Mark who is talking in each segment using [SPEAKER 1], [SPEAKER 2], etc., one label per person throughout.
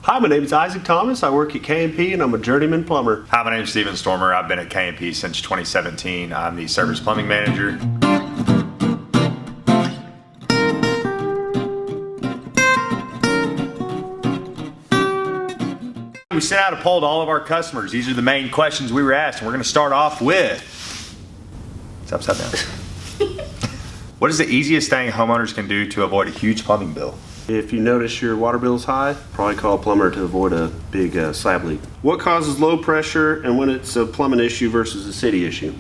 [SPEAKER 1] Hi, my name is Isaac Thomas. I work at K&P and I'm a journeyman plumber.
[SPEAKER 2] Hi, my name is Steven Stormer. I've been at K&P since 2017. I'm the service plumbing manager. We sent out a poll to all of our customers. These are the main questions we were asked, and we're going to start off with, it's upside down. What is the easiest thing homeowners can do to avoid a huge plumbing bill?
[SPEAKER 1] If you notice your water bill is high, probably call a plumber to avoid a big slab leak. What causes low pressure and when it's a plumbing issue versus a city issue?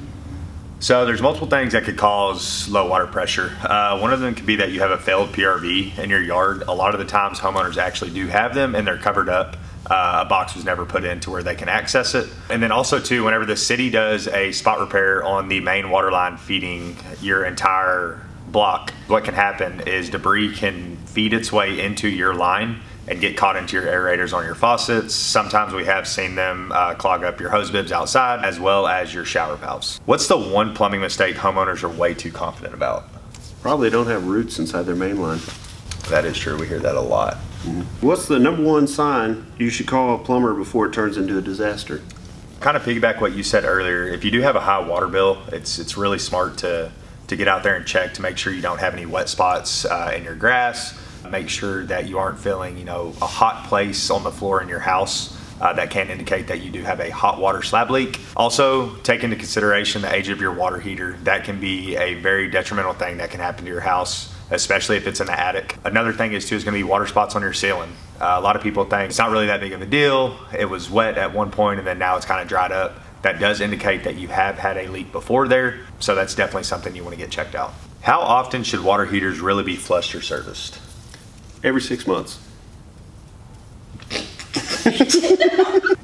[SPEAKER 2] So there's multiple things that could cause low water pressure. One of them could be that you have a failed PRV in your yard. A lot of the times homeowners actually do have them and they're covered up. A box was never put in to where they can access it. And then also too, whenever the city does a spot repair on the main water line feeding your entire block, what can happen is debris can feed its way into your line and get caught into your aerators on your faucets. Sometimes we have seen them clog up your hose bibs outside as well as your shower valves. What's the one plumbing mistake homeowners are way too confident about?
[SPEAKER 1] Probably don't have roots inside their main line.
[SPEAKER 2] That is true. We hear that a lot.
[SPEAKER 1] What's the number one sign you should call a plumber before it turns into a disaster?
[SPEAKER 2] Kind of piggyback what you said earlier. If you do have a high water bill, it's really smart to get out there and check to make sure you don't have any wet spots in your grass. Make sure that you aren't feeling, a hot place on the floor in your house. That can indicate that you do have a hot water slab leak. Also, take into consideration the age of your water heater. That can be a very detrimental thing that can happen to your house, especially if it's in the attic. Another thing is going to be water spots on your ceiling. A lot of people think it's not really that big of a deal. It was wet at one point and then now it's kind of dried up. That does indicate that you have had a leak before there, so that's definitely something you want to get checked out. How often should water heaters really be flushed or serviced?
[SPEAKER 1] Every 6 months.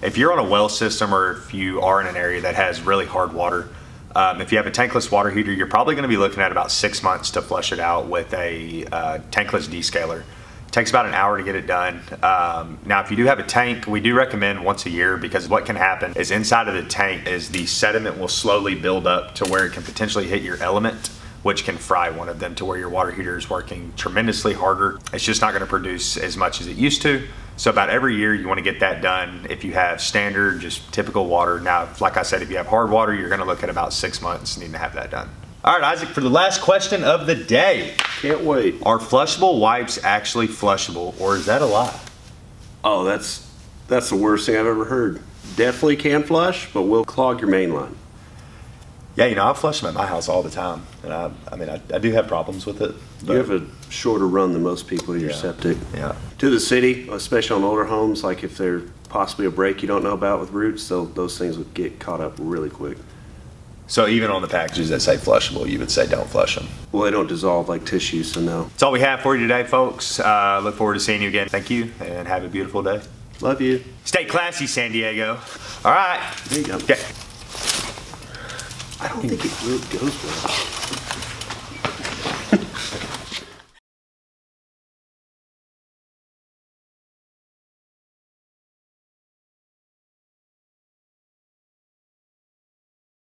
[SPEAKER 2] If you're on a well system or if you are in an area that has really hard water, if you have a tankless water heater, you're probably going to be looking at about 6 months to flush it out with a tankless descaler. It takes about an hour to get it done. Now, if you do have a tank, we do recommend once a year because what can happen is inside of the tank is the sediment will slowly build up to where it can potentially hit your element, which can fry one of them to where your water heater is working tremendously harder. It's just not going to produce as much as it used to. So about every year you want to get that done. If you have standard, just typical water. Now, like I said, if you have hard water, you're going to look at about 6 months needing to have that done. All right, Isaac, for the last question of the day.
[SPEAKER 1] Can't wait.
[SPEAKER 2] Are flushable wipes actually flushable, or is that a lie?
[SPEAKER 1] Oh, that's the worst thing I've ever heard. Definitely can flush, but will clog your main line.
[SPEAKER 2] Yeah, I flush them at my house all the time. And I do have problems with it.
[SPEAKER 1] You have a shorter run than most people to your septic.
[SPEAKER 2] Yeah.
[SPEAKER 1] To the city, especially on older homes, like if there's possibly a break you don't know about with roots, those things would get caught up really quick.
[SPEAKER 2] So even on the packages that say flushable, you would say don't flush them.
[SPEAKER 1] Well, they don't dissolve like tissue, so no.
[SPEAKER 2] That's all we have for you today, folks. Look forward to seeing you again. Thank you, and have a beautiful day.
[SPEAKER 1] Love you.
[SPEAKER 2] Stay classy, San Diego. All right.
[SPEAKER 1] There you go.
[SPEAKER 2] Okay.
[SPEAKER 1] I don't think it really goes well.